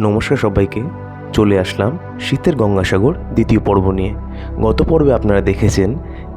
নমস্কার সবাইকে। চলে আসলাম শীতের গঙ্গাসাগর দ্বিতীয় পর্ব নিয়ে। গত পর্বে আপনারা দেখেছেন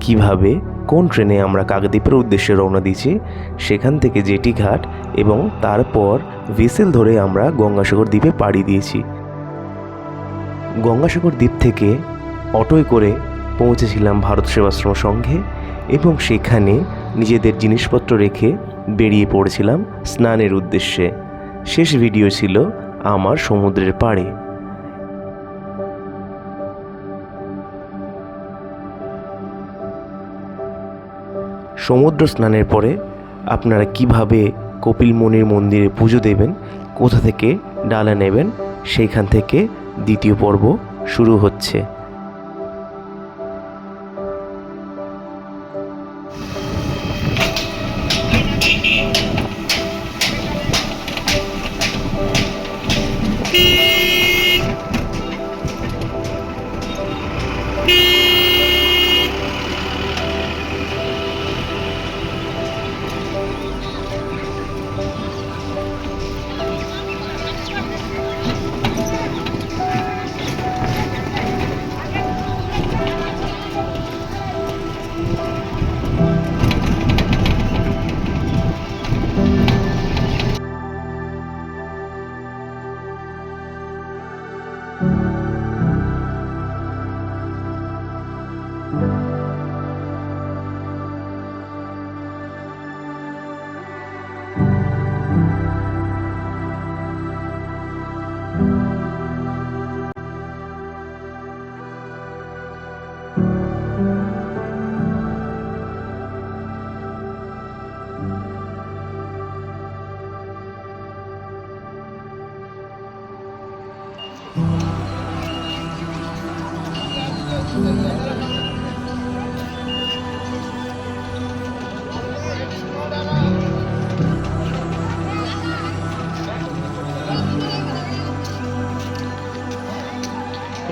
কিভাবে কোন ট্রেনে আমরা কাকদ্বীপের উদ্দেশ্যে রওনা দিয়েছি, সেখান থেকে জেটি ঘাট এবং তারপর ভেসেল ধরে আমরা গঙ্গাসাগর দ্বীপে পাড়ি দিয়েছি। গঙ্গাসাগর দ্বীপ থেকে অটোয় করে পৌঁছেছিলাম ভারত সেবাশ্রম সংঘে এবং সেখানে নিজেদের জিনিসপত্র রেখে বেরিয়ে পড়েছিলাম স্নানের উদ্দেশ্যে। শেষ ভিডিও ছিল আমার সমুদ্রের পাড়ে। সমুদ্র স্নানের পরে আপনারা কিভাবে কপিলমুনির মন্দিরে পুজো দেবেন, কোথা থেকে ডালা নেবেন, সেইখান থেকে দ্বিতীয় পর্ব শুরু হচ্ছে।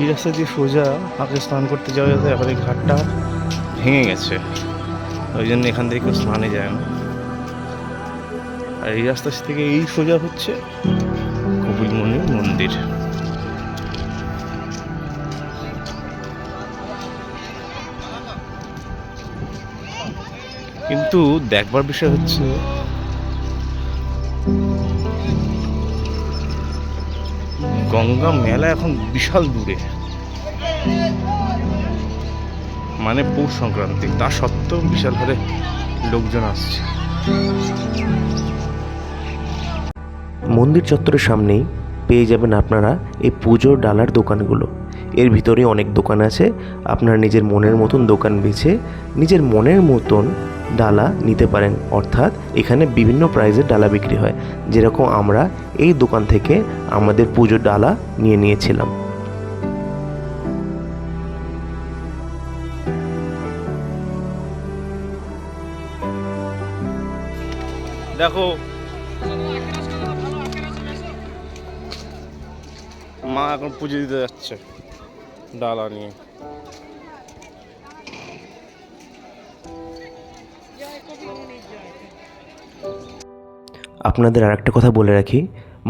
এই রাস্তা দিয়ে সোজা আগে স্নান করতে যাওয়া যেত, এখন এই ঘাটটা ভেঙে গেছে, ওই জন্য এখান থেকে কেউ স্নানে যায় না। আর এই রাস্তা থেকে এই সোজা হচ্ছে কপিলমুনির মন্দির। কিন্তু দেখবার বিষয় হচ্ছে গঙ্গা মেলা এখন বিশাল দূরে, মানে পৌষ সংক্রান্তি, তা সত্ত্বেও বিশাল হারে লোকজন আসছে। মন্দির চত্বরের সামনেই পেয়ে যাবেন আপনারা এই পুজোর ডালার দোকানগুলো। এর ভিতরে অনেক দোকান আছে, আপনারা নিজের মনের মতন দোকান বেছে নিজের মনের মতন ডালা নিতে পারেন। অর্থাৎ এখানে বিভিন্ন প্রাইজের ডালা বিক্রি হয়, যেরকম আমরা এই দোকান থেকে আমাদের পুজোর ডালা নিয়ে নিয়েছিলাম। দেখো মা এখন পুজো দিতে যাচ্ছে ডালা নিয়ে। আপনাদের আর একটা কথা বলে রাখি,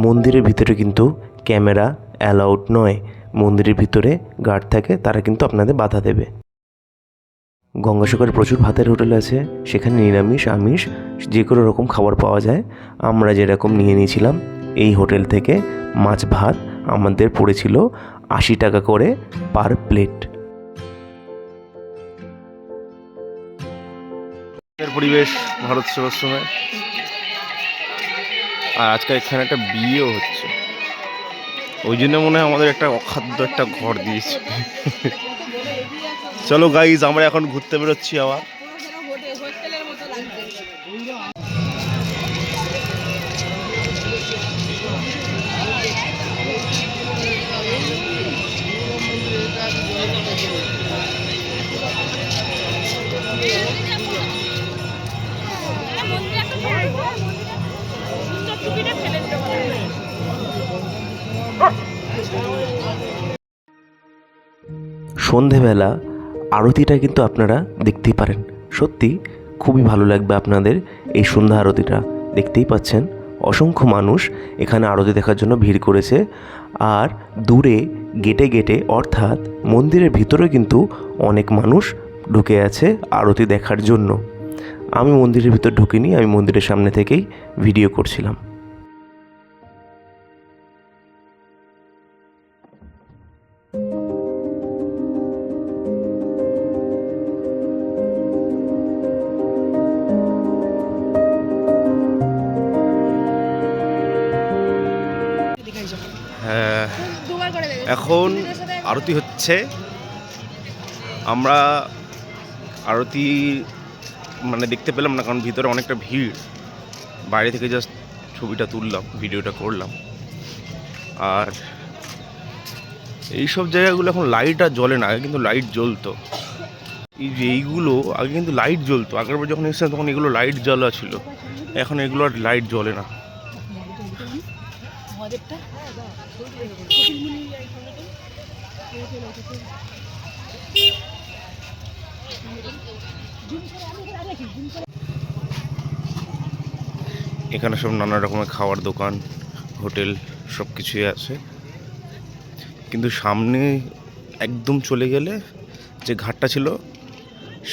মন্দিরের ভিতরে কিন্তু ক্যামেরা অ্যালাউড নয়। মন্দিরের ভিতরে গার্ড থাকে, তারা কিন্তু আপনাদের বাধা দেবে। গঙ্গাসাগরে প্রচুর ভাতের হোটেল আছে, সেখানে নিরামিষ আমিষ যে কোনো রকম খাবার পাওয়া যায়। আমরা যেরকম নিয়ে নিয়েছিলাম এই হোটেল থেকে মাছ ভাত, আমাদের পড়েছিল 80 টাকা করে পার প্লেট। পরিবেশ ভারত সেবাশ্রমে, আর আজকে এখানে একটা বিয়েও হচ্ছে, ওই জন্য মনে হয় আমাদের একটা অখাদ্য একটা ঘর দিয়েছে। চলো গাইজ, আমরা এখন ঘুরতে বেরোচ্ছি আবার। সন্ধেবেলা আরতিটা কিন্তু আপনারা দেখতেই পারেন। সত্যি খুবই ভালো লাগবে আপনাদের এই সন্ধ্যা আরতিটা। দেখতেই পাচ্ছেন অসংখ্য মানুষ এখানে আরতি দেখার জন্য ভিড় করেছে। আর দূরে গেটে গেটে অর্থাৎ মন্দিরের ভিতরে কিন্তু অনেক মানুষ ঢুকে আছে আরতি দেখার জন্য। আমি মন্দিরের ভিতর ঢুকিনি, আমি মন্দিরের সামনে থেকেই ভিডিও করছিলাম। হ্যাঁ, এখন আরতি হচ্ছে। আমরা আরতি মানে দেখতে পেলাম না, কারণ ভিতরে অনেকটা ভিড়। বাইরে থেকে জাস্ট ছবিটা তুললাম, ভিডিওটা করলাম। আর এইসব জায়গাগুলো এখন লাইট আর জ্বলে না, আগে কিন্তু লাইট জ্বলতো। এই যে এইগুলো আগে কিন্তু লাইট জ্বলতো, আগেরবার যখন এসেছিলাম তখন এগুলো লাইট জ্বলা ছিল, এখন এগুলো আর লাইট জ্বলে না। এখানে সব নানা রকমের খাওয়ার দোকান, হোটেল সব কিছুই আছে। কিন্তু সামনে একদম চলে গেলে যে ঘাটটা ছিল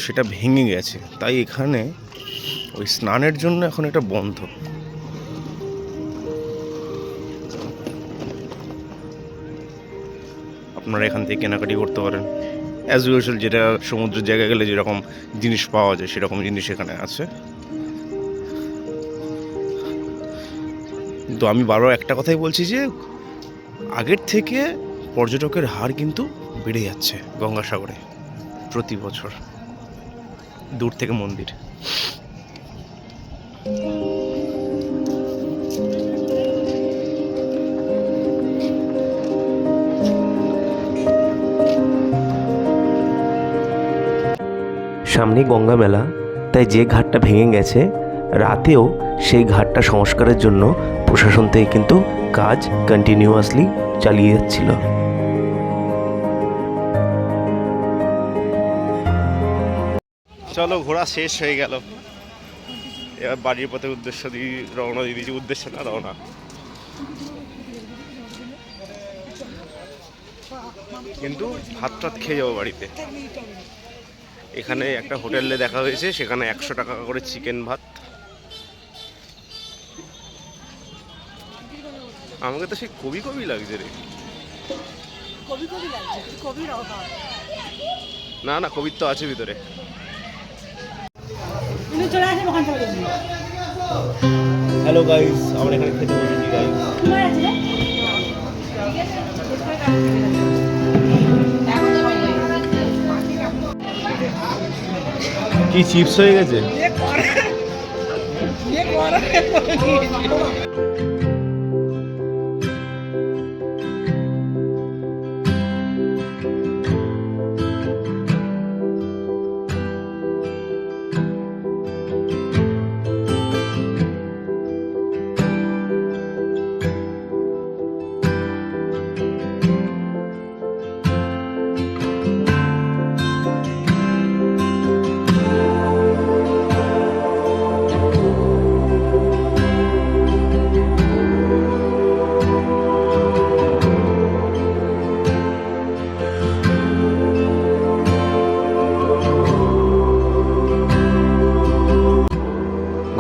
সেটা ভেঙে গেছে, তাই এখানে ওই স্নানের জন্য এখন এটা বন্ধ। আপনারা এখান থেকে কেনাকাটি করতে পারেন অ্যাজ ইউজুয়াল, যেটা সমুদ্রের জায়গায় গেলে যেরকম জিনিস পাওয়া যায় সেরকম জিনিস এখানে আছে। তো আমি বারবার একটা কথাই বলছি যে আগের থেকে পর্যটকের হার কিন্তু বেড়ে যাচ্ছে গঙ্গাসাগরে প্রতি বছর, দূর থেকে মন্দির। সামনে গঙ্গা মেলা, তাই যে ঘাটটা ভেঙে গেছে রাতেও সেই ঘাটটা সংস্কারের জন্য প্রশাসন থেকে কিন্তু কাজ কন্টিনিউয়াসলি চালিয়ে যাচ্ছিল। চলো, ঘোরা শেষ হয়ে গেল, এবার বাড়ির পথে উদ্দেশ্য দিয়ে রওনা দিয়ে দিয়েছি। উদ্দেশ্য না, রওনা। কিন্তু ভাত টাত খেয়ে যাবো বাড়িতে। এখানে একটা হোটেলে দেখা হয়েছে, সেখানে 100 টাকা করে চিকেন ভাত। আমাকে তো সেই কবি কবি লাগছে রে। না না, কবির তো আছে ভিতরে। হ্যালো গাইস, আমরা এখানে খেতে বসেছি গাইস। কি চিপস হয়ে গেছে?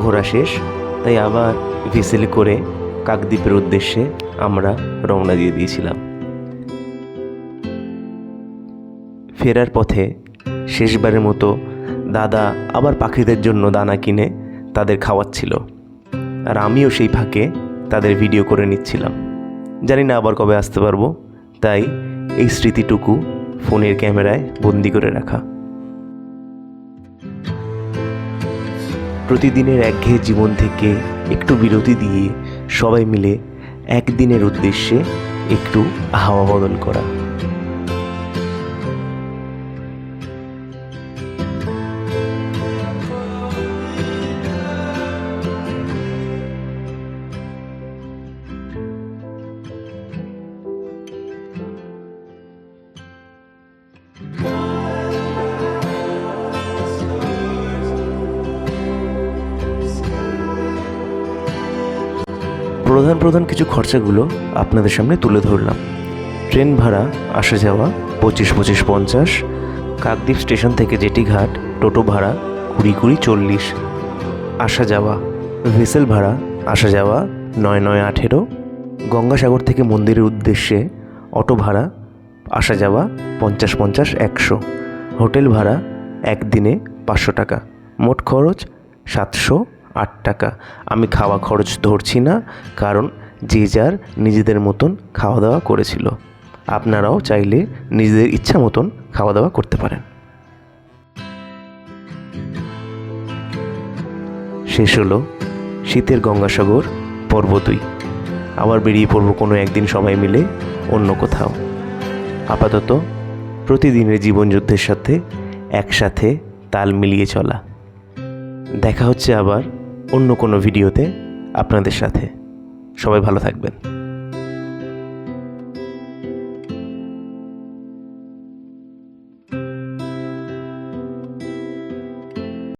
ঘোরা শেষ, তাই আবার ভেসেলে করে কাকদ্বীপের উদ্দেশ্যে আমরা রওনা দিয়ে দিয়েছিলাম। ফেরার পথে শেষবারের মতো দাদা আবার পাখিদের জন্য দানা কিনে তাদের খাওয়াচ্ছিল, আর আমিও সেই ফাঁকে তাদের ভিডিও করে নিচ্ছিলাম। জানি না আবার কবে আসতে পারবো, তাই এই স্মৃতিটুকু ফোনের ক্যামেরায় বন্দি করে রাখা। প্রতিদিনের একঘেয়ে জীবন থেকে একটু বিরতি দিয়ে সবাই মিলে একদিনের উদ্দেশ্যে একটু হাওয়া বদল করা। প্রধান কিছু খরচাগুলো আপনাদের সামনে তুলে ধরলাম। ট্রেন ভাড়া আসা যাওয়া 25-50, কাকদ্বীপ স্টেশন থেকে জেটি ঘাট টোটো ভাড়া 20-40, আসা যাওয়া ভেসেল ভাড়া আসা যাওয়া 9-9-18, গঙ্গাসাগর থেকে মন্দিরের উদ্দেশ্যে অটো ভাড়া আসা যাওয়া 50-50-100, হোটেল ভাড়া একদিনে 500 টাকা, মোট খরচ 708 টাকা। আমি খাওয়া খরচ ধরছি না, কারণ যে যার নিজেদের মতন খাওয়া দাওয়া করেছিল। আপনারাও চাইলে নিজেদের ইচ্ছা মতন খাওয়া দাওয়া করতে পারেন। শেষ হলো শীতের গঙ্গাসাগর পর্ব 2। আবার বেরিয়ে পড়ব কোনো একদিন সবাই মিলে অন্য কোথাও। আপাতত প্রতিদিনের জীবনযুদ্ধের সাথে একসাথে তাল মিলিয়ে চলা। দেখা হচ্ছে আবার অন্য কোনো ভিডিওতে আপনাদের সাথে। সবাই ভালো থাকবেন।